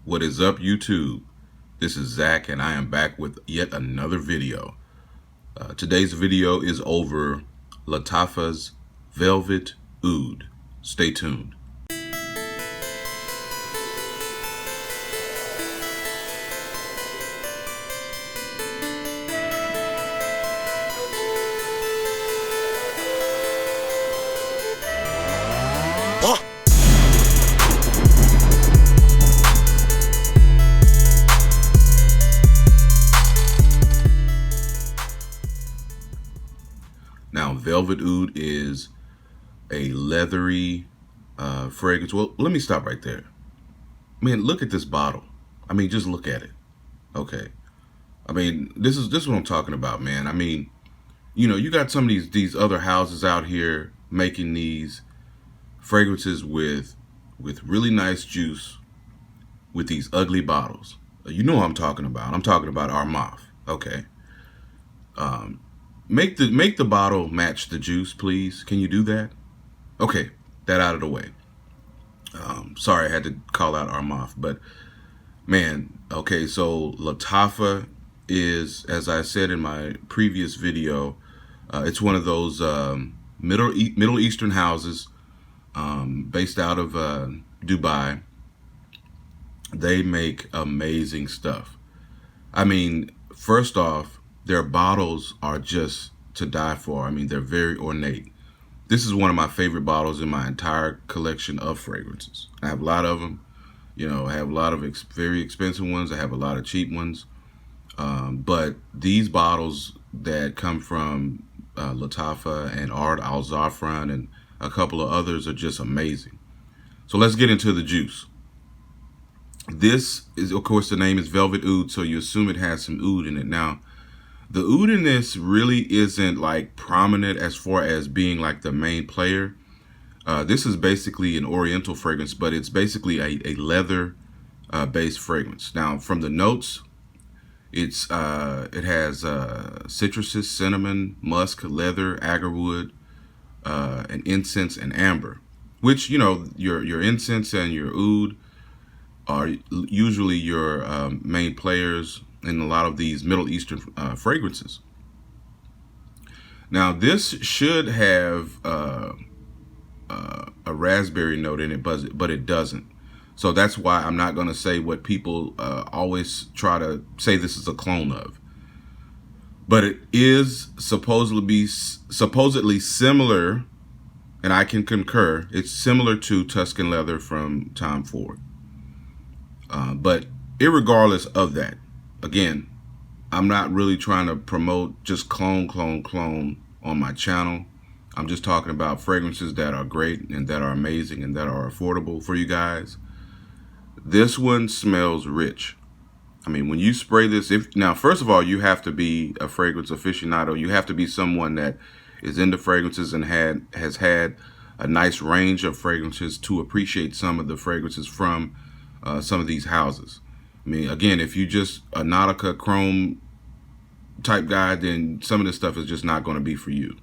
What is up, YouTube? This is Zach, and I am back with yet another video. Today's video is over Lattafa's Velvet Oud. Stay tuned. Now, Velvet Oud is a leathery fragrance. Well, let me stop right there. Man, look at this bottle. I mean, just look at it. Okay. I mean, this is what I'm talking about, man. I mean, you know, you got some of these other houses out here making these fragrances with really nice juice with these ugly bottles. You know what I'm talking about. I'm talking about Armaf. Okay. Make the bottle match the juice, please. Can you do that? Okay, that out of the way. Sorry, I had to call out Armaf, but man, okay, so Lattafa is, as I said in my previous video, it's one of those Middle Eastern houses based out of Dubai. They make amazing stuff. I mean, first off, their bottles are just to die for. I mean, they're very ornate. This is one of my favorite bottles in my entire collection of fragrances. I have a lot of them. You know, I have a lot of very expensive ones. I have a lot of cheap ones. But these bottles that come from Lattafa and al-zaafaran and a couple of others are just amazing. So let's get into the juice. This is, of course, the name is Velvet Oud, so you assume it has some oud in it. Now, the oud in this really isn't like prominent as far as being like the main player. This is basically an oriental fragrance, but it's basically a leather based fragrance. Now, from the notes, it has citrusy, cinnamon, musk, leather, agarwood, and incense and amber, which, you know, your incense and your oud are usually your main players in a lot of these Middle Eastern fragrances. Now, this should have a raspberry note in it, but it doesn't. So that's why I'm not going to say what people always try to say this is a clone of. But it is supposedly similar, and I can concur, it's similar to Tuscan Leather from Tom Ford. But irregardless of that, again, I'm not really trying to promote just clone on my channel. I'm just talking about fragrances that are great and that are amazing and that are affordable for you guys. This one smells rich. I mean, when you spray this, now, first of all, you have to be a fragrance aficionado. You have to be someone that is into fragrances and has had a nice range of fragrances to appreciate some of the fragrances from some of these houses. I mean, again, if you just a Nautica Chrome type guy, then some of this stuff is just not going to be for you.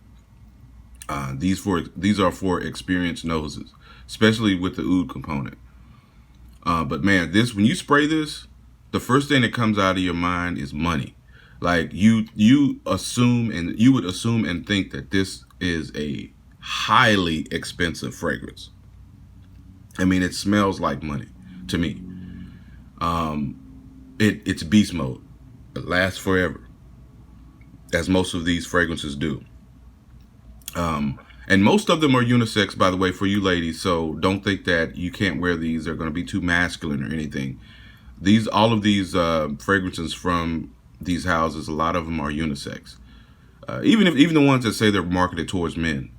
These are for experienced noses, especially with the oud component. But man, when you spray this, the first thing that comes out of your mind is money. Like you would assume and think that this is a highly expensive fragrance. I mean, it smells like money to me. It's beast mode. It lasts forever, as most of these fragrances do. And most of them are unisex, by the way, for you ladies. So don't think that you can't wear these. They're going to be too masculine or anything. All of these fragrances from these houses, a lot of them are unisex. Even the ones that say they're marketed towards men.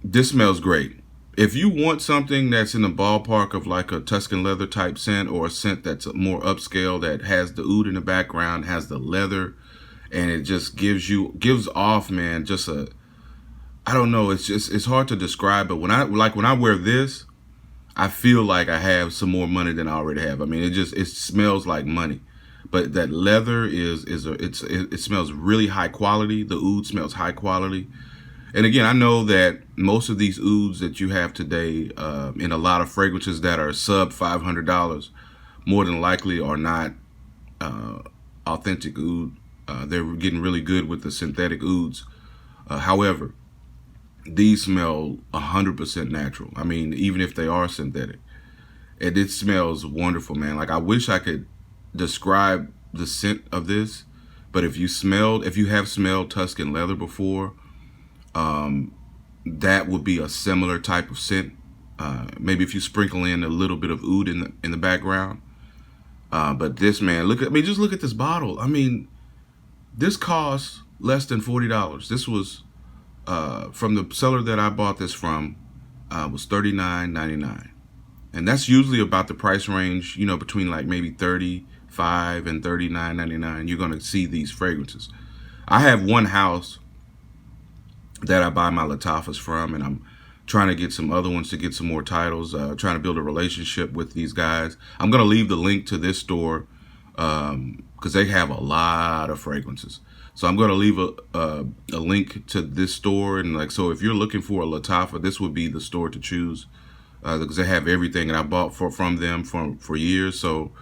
This smells great. If you want something that's in the ballpark of like a Tuscan Leather type scent, or a scent that's more upscale, that has the oud in the background, has the leather, and it just gives off, man, just I don't know, it's hard to describe, but when I wear this, I feel like I have some more money than I already have. I mean, it smells like money. But that leather it smells really high quality. The oud smells high quality. And again, I know that most of these ouds that you have today in a lot of fragrances that are sub $500, more than likely are not authentic oud. They're getting really good with the synthetic ouds. However, these smell 100% natural. I mean, even if they are synthetic, and it smells wonderful, man. Like, I wish I could describe the scent of this, but if you have smelled Tuscan leather before, that would be a similar type of scent. Maybe if you sprinkle in a little bit of oud in the background. But this, man, just look at this bottle. I mean, this costs less than $40. This was from the seller that I bought this from, was $39.99. And that's usually about the price range, you know, between like maybe $35 and $39.99. You're going to see these fragrances. I have one house that I buy my Lattafas from, and I'm trying to get some other ones to get some more titles, trying to build a relationship with these guys. I'm going to leave the link to this store because they have a lot of fragrances. So I'm going to leave a link to this store. And like, so if you're looking for a Lattafa, this would be the store to choose because they have everything. And I bought from them for years. So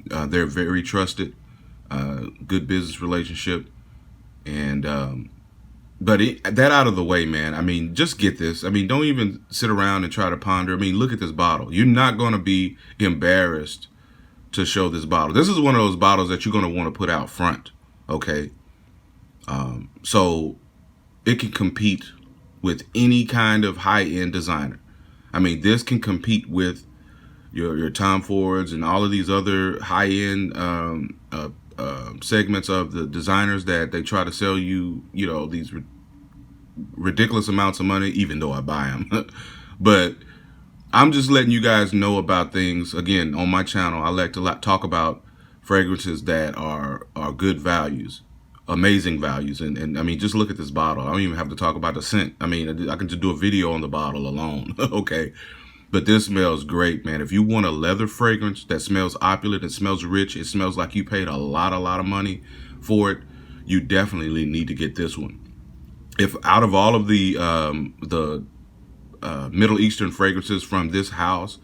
they're very trusted, good business relationship. And but that out of the way, man. I mean, just get this. I mean, don't even sit around and try to ponder. I mean, look at this bottle. You're not going to be embarrassed to show this bottle. This is one of those bottles that you're going to want to put out front, okay? So it can compete with any kind of high-end designer. I mean, this can compete with your Tom Fords and all of these other high-end segments of the designers that they try to sell you, you know, these ridiculous amounts of money, even though I buy them. But I'm just letting you guys know about things. Again, on my channel, I like to talk about fragrances that are good values, amazing values. And I mean, just look at this bottle. I don't even have to talk about the scent. I mean, I can just do a video on the bottle alone. Okay. But this smells great, man. If you want a leather fragrance that smells opulent, it smells rich, it smells like you paid a lot of money for it, you definitely need to get this one. If out of all of the Middle Eastern fragrances from this house,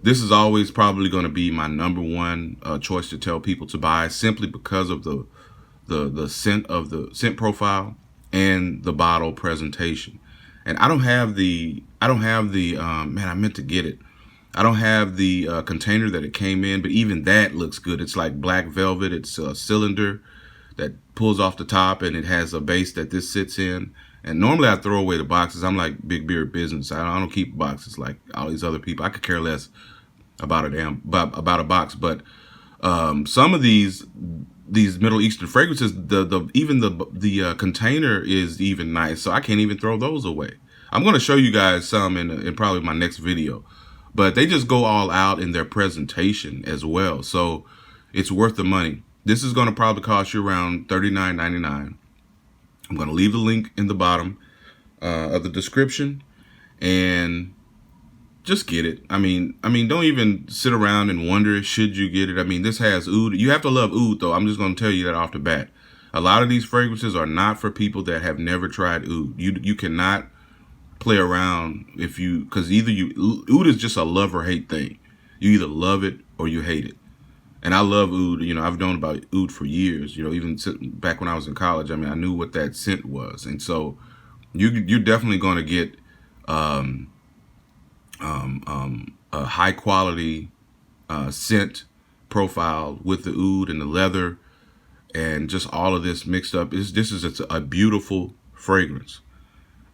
this is always probably going to be my #1 choice to tell people to buy, simply because of the scent profile and the bottle presentation. And I don't have the man, I meant to get it. I don't have the container that it came in, but even that looks good. It's like black velvet. It's a cylinder that pulls off the top, and it has a base that this sits in. And normally I throw away the boxes. I'm like Big Beard Business. I don't keep boxes like all these other people. I could care less about about a box. But some of these Middle Eastern fragrances, even the container is even nice, so I can't even throw those away. I'm going to show you guys some in probably my next video, but they just go all out in their presentation as well, so it's worth the money. This is going to probably cost you around $39.99. I'm going to leave the link in the bottom of the description, and just get it. I mean, don't even sit around and wonder, should you get it? I mean, this has oud. You have to love oud, though. I'm just going to tell you that off the bat. A lot of these fragrances are not for people that have never tried oud. You cannot play around because oud is just a love or hate thing. You either love it or you hate it. And I love oud. You know, I've known about oud for years. You know, even back when I was in college. I mean, I knew what that scent was, and so you're definitely going to get a high quality scent profile with the oud and the leather and just all of this mixed up. This is a beautiful fragrance.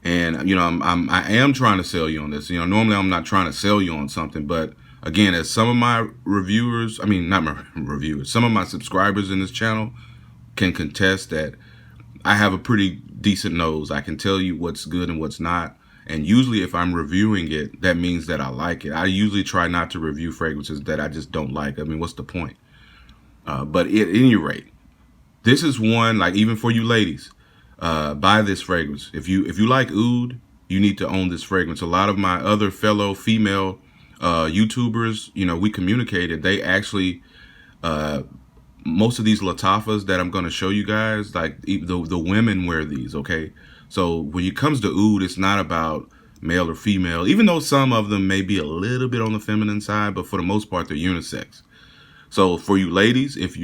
And you know, I am trying to sell you on this. You know, normally I'm not trying to sell you on something, but again, as some of my reviewers, I mean, not my reviewers, some of my subscribers in this channel can contest that I have a pretty decent nose. I can tell you what's good and what's not. And usually if I'm reviewing it, that means that I like it. I usually try not to review fragrances that I just don't like. I mean, what's the point? But at any rate, this is one, like, even for you ladies, buy this fragrance. If you like oud, you need to own this fragrance. A lot of my other fellow female YouTubers, you know, we communicated. They actually, most of these Lattafas that I'm going to show you guys, like the women wear these, okay? So when it comes to oud, it's not about male or female, even though some of them may be a little bit on the feminine side, but for the most part, they're unisex. So for you ladies, if you